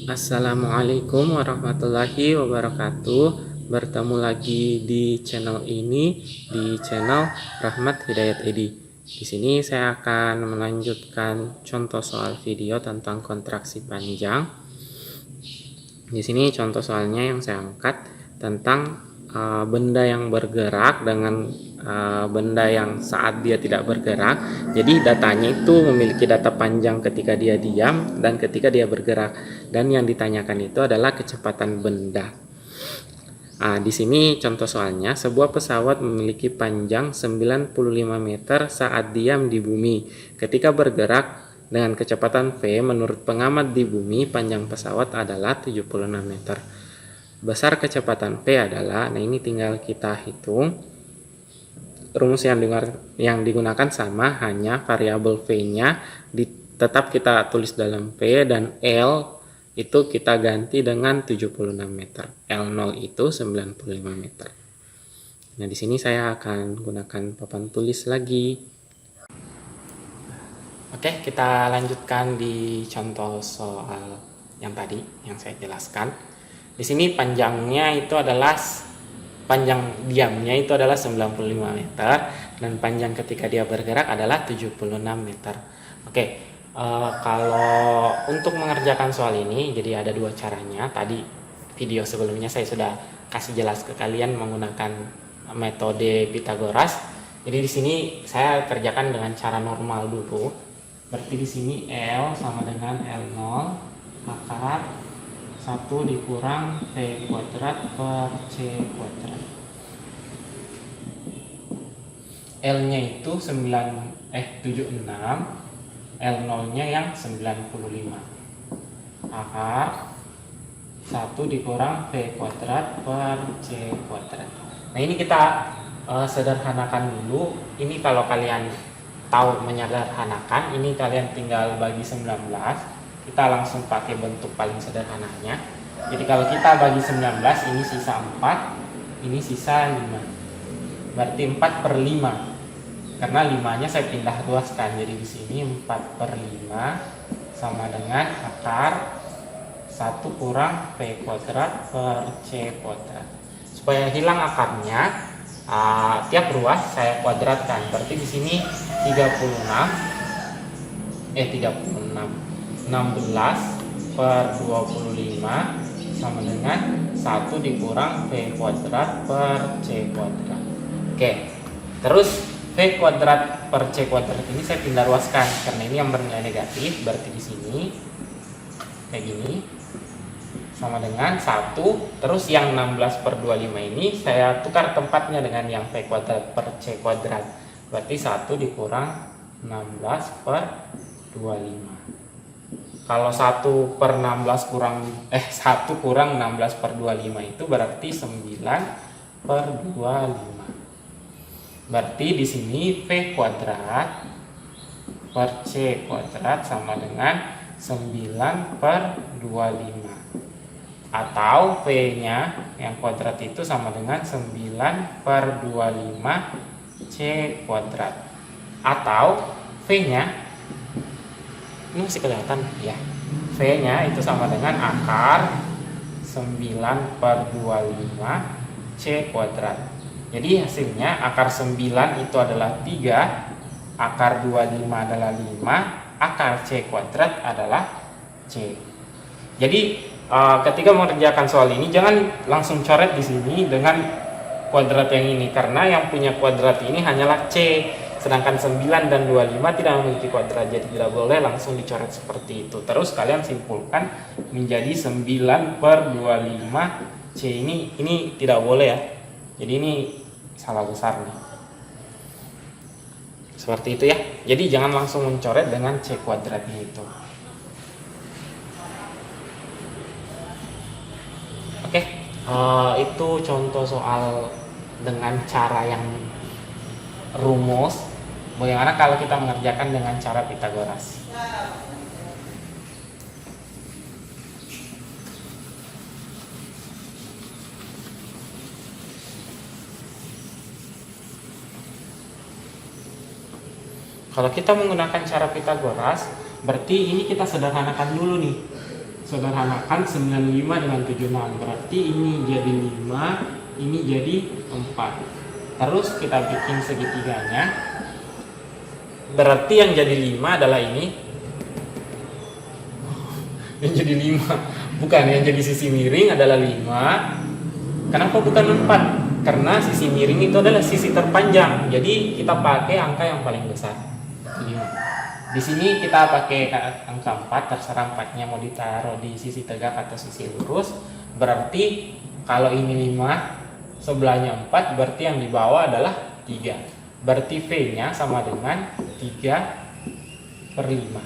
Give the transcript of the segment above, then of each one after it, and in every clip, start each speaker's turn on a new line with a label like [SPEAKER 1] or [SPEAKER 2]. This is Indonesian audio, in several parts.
[SPEAKER 1] Assalamualaikum warahmatullahi wabarakatuh. Bertemu lagi di channel ini, di channel Rahmat Hidayat Edi. Di sini saya akan melanjutkan contoh soal video tentang kontraksi panjang. Di sini contoh soalnya yang saya angkat tentang benda yang bergerak dengan benda yang saat dia tidak bergerak. Jadi datanya itu memiliki data panjang ketika dia diam dan ketika dia bergerak. Dan yang ditanyakan itu adalah kecepatan benda. Di sini contoh soalnya, sebuah pesawat memiliki panjang 95 meter saat diam di bumi. Ketika bergerak dengan kecepatan V, menurut pengamat di bumi, panjang pesawat adalah 76 meter. Besar kecepatan V adalah, ini tinggal kita hitung. Rumus yang digunakan sama, hanya variabel V-nya tetap kita tulis dalam V, dan L itu kita ganti dengan 76 meter. L0 itu 95 meter. Nah, di sini saya akan gunakan papan tulis lagi. Oke, kita lanjutkan di contoh soal yang tadi yang saya jelaskan. Di sini panjang diamnya itu adalah 95 meter dan panjang ketika dia bergerak adalah 76 meter. Oke, kalau untuk mengerjakan soal ini, jadi ada dua caranya. Tadi video sebelumnya saya sudah kasih jelas ke kalian menggunakan metode Pythagoras. Jadi di sini saya kerjakan dengan cara normal dulu. Berarti di sini L sama dengan L0 akar 1 dikurang V kuadrat per C kuadrat. L-nya itu 76, L0-nya yang 95. Akar 1 dikurang V kuadrat per C kuadrat. Nah, ini kita sederhanakan dulu. Ini kalau kalian tahu menyederhanakan, ini kalian tinggal bagi 19. Kita langsung pakai bentuk paling sederhananya. Jadi kalau kita bagi 19, ini sisa 4, ini sisa 5. Berarti 4 per 5. Karena 5-nya saya pindah ruaskan. Jadi di sini 4 per 5 sama dengan akar 1 kurang V kuadrat per C kuadrat. Supaya hilang akarnya, tiap ruas saya kuadratkan. Berarti di sini 16 per 25 sama dengan 1 dikurang V kuadrat per C kuadrat. Oke, terus V kuadrat per C kuadrat ini saya pindah ruaskan karena ini yang bernilai negatif. Berarti di sini kayak gini sama dengan 1. Terus yang 16 per 25 ini saya tukar tempatnya dengan yang V kuadrat per C kuadrat. Berarti 1 dikurang 16 per 25. Kalau 1 per 16 1 kurang 16 per 25 itu berarti 9 per 25. Berarti di sini V kuadrat per C kuadrat sama dengan 9 per 25. Atau V-nya yang kuadrat itu sama dengan 9 per 25 C kuadrat. Atau V-nya, ini masih kelihatan ya, V-nya itu sama dengan akar 9 per 25 C kuadrat. Jadi hasilnya akar 9 itu adalah 3, akar 25 adalah 5, akar C kuadrat adalah C. Jadi ketika mengerjakan soal ini jangan langsung coret di sini dengan kuadrat yang ini, karena yang punya kuadrat ini hanyalah C. Sedangkan 9 dan 25 tidak memiliki kuadrat, jadi tidak boleh langsung dicoret seperti itu. Terus kalian simpulkan menjadi 9 per 25 C ini tidak boleh ya. Jadi ini salah besar nih. Seperti itu ya. Jadi jangan langsung mencoret dengan C kuadratnya itu. Oke, itu contoh soal dengan cara yang rumus. Bagaimana kalau kita mengerjakan dengan cara Pythagoras? Kalau kita menggunakan cara Pythagoras, berarti ini kita sederhanakan dulu nih. sederhanakan 95 dengan 76. Berarti ini jadi 5, ini jadi 4. Terus kita bikin segitiganya. Berarti yang jadi 5 adalah ini. Yang jadi 5. Bukan, yang jadi sisi miring adalah 5. Kenapa bukan 4? Karena sisi miring itu adalah sisi terpanjang. Jadi kita pakai angka yang paling besar, 5. Di sini kita pakai angka 4, terserah 4-nya mau ditaruh di sisi tegak atau sisi lurus. Berarti kalau ini 5, sebelahnya 4, berarti yang di bawah adalah 3. Berarti V-nya sama dengan 3/5.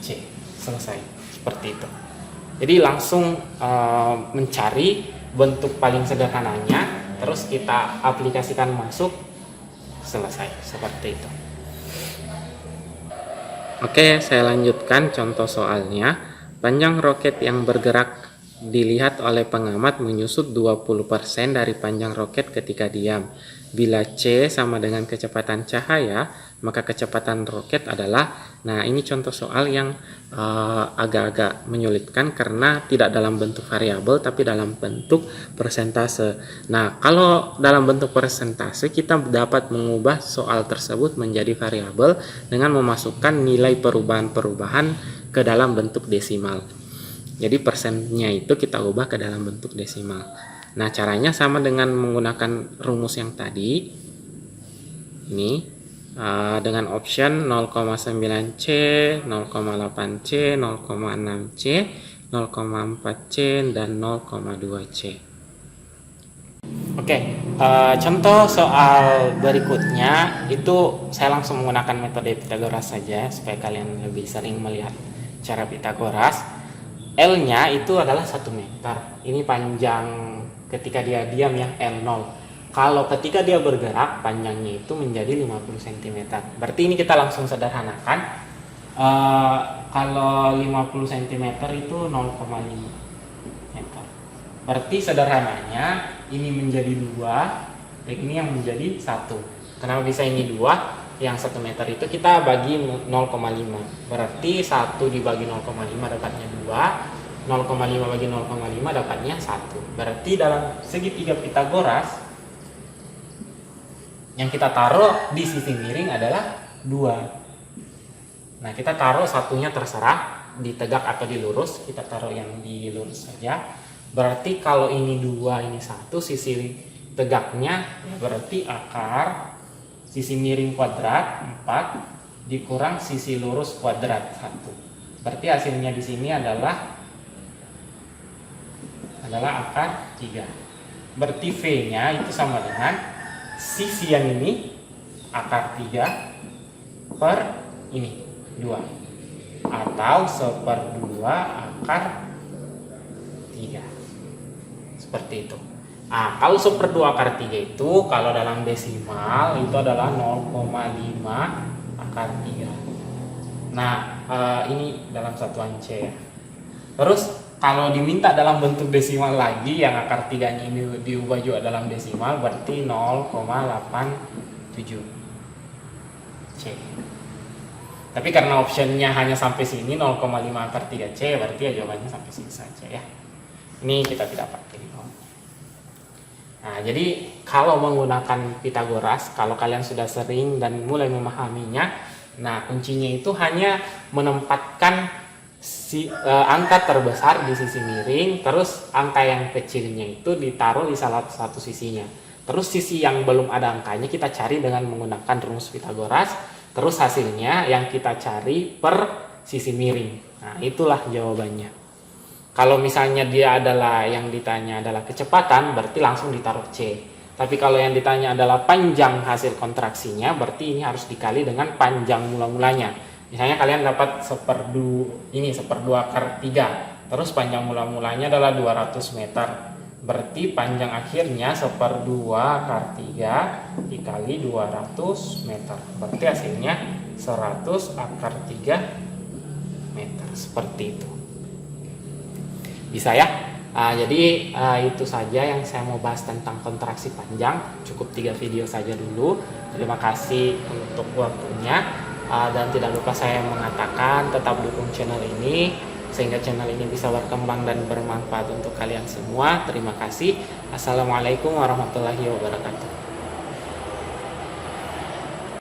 [SPEAKER 1] C. Selesai. Seperti itu. Jadi langsung mencari bentuk paling sederhananya, terus kita aplikasikan masuk, selesai. Seperti itu. Oke, saya lanjutkan contoh soalnya. Panjang roket yang bergerak dilihat oleh pengamat menyusut 20% dari panjang roket ketika diam. Bila C sama dengan kecepatan cahaya, maka kecepatan roket adalah, nah ini contoh soal yang agak-agak menyulitkan karena tidak dalam bentuk variabel tapi dalam bentuk persentase. Nah, kalau dalam bentuk persentase kita dapat mengubah soal tersebut menjadi variabel dengan memasukkan nilai perubahan-perubahan ke dalam bentuk desimal. Jadi persennya itu kita ubah ke dalam bentuk desimal. Nah, caranya sama dengan menggunakan rumus yang tadi. Ini dengan option 0,9C, 0,8C, 0,6C, 0,4C, dan 0,2C. Oke, contoh soal berikutnya itu saya langsung menggunakan metode Pitagoras saja supaya kalian lebih sering melihat cara Pitagoras. L-nya itu adalah 1 meter. Ini panjang ketika dia diam ya, L0. Kalau ketika dia bergerak, panjangnya itu menjadi 50 cm. Berarti ini kita langsung sederhanakan. Kalau 50 cm itu 0,5 meter. Berarti sederhananya ini menjadi 2, dan ini yang menjadi 1. Kenapa bisa ini 2? Yang 1 meter itu kita bagi 0,5. Berarti 1 dibagi 0,5 dapatnya 2. 0,5 bagi 0,5 dapatnya 1. Berarti dalam segitiga Pitagoras yang kita taruh di sisi miring adalah 2. Nah, kita taruh satunya terserah di tegak atau di lurus. Kita taruh yang di lurus saja. Berarti kalau ini 2, ini 1, sisi tegaknya berarti akar sisi miring kuadrat 4 dikurang sisi lurus kuadrat 1. Berarti hasilnya di sini adalah akar 3. Berarti V-nya itu sama dengan sisi yang ini akar 3 per ini 2 atau 1/2 akar 3. Seperti itu. Nah, kalau 1/2 akar 3 itu kalau dalam desimal itu adalah 0,5 akar 3. Nah, ini dalam satuan C ya. Terus kalau diminta dalam bentuk desimal lagi yang akar 3-nya ini diubah juga dalam desimal, berarti 0,87 C. Tapi karena optionnya hanya sampai sini 0,5 akar 3 C, berarti ya jawabannya sampai sini saja ya. Ini kita tidak pakai. Nah, jadi kalau menggunakan Pitagoras, kalau kalian sudah sering dan mulai memahaminya, nah kuncinya itu hanya menempatkan angka terbesar di sisi miring, terus angka yang kecilnya itu ditaruh di salah satu sisinya. Terus sisi yang belum ada angkanya kita cari dengan menggunakan rumus Pitagoras, terus hasilnya yang kita cari per sisi miring. Nah, itulah jawabannya. Kalau misalnya dia adalah yang ditanya adalah kecepatan, berarti langsung ditaruh C. Tapi kalau yang ditanya adalah panjang hasil kontraksinya, berarti ini harus dikali dengan panjang mula-mulanya. Misalnya kalian dapat 1/2 akar 3, terus panjang mula-mulanya adalah 200 meter. Berarti panjang akhirnya 1/2 akar 3 dikali 200 meter. Berarti hasilnya 100 akar 3 meter. Seperti itu. Bisa ya? Jadi itu saja yang saya mau bahas tentang kontraksi panjang. Cukup 3 video saja dulu. Terima kasih untuk waktunya. Dan tidak lupa saya mengatakan tetap dukung channel ini sehingga channel ini bisa berkembang dan bermanfaat untuk kalian semua. Terima kasih. Assalamualaikum warahmatullahi wabarakatuh.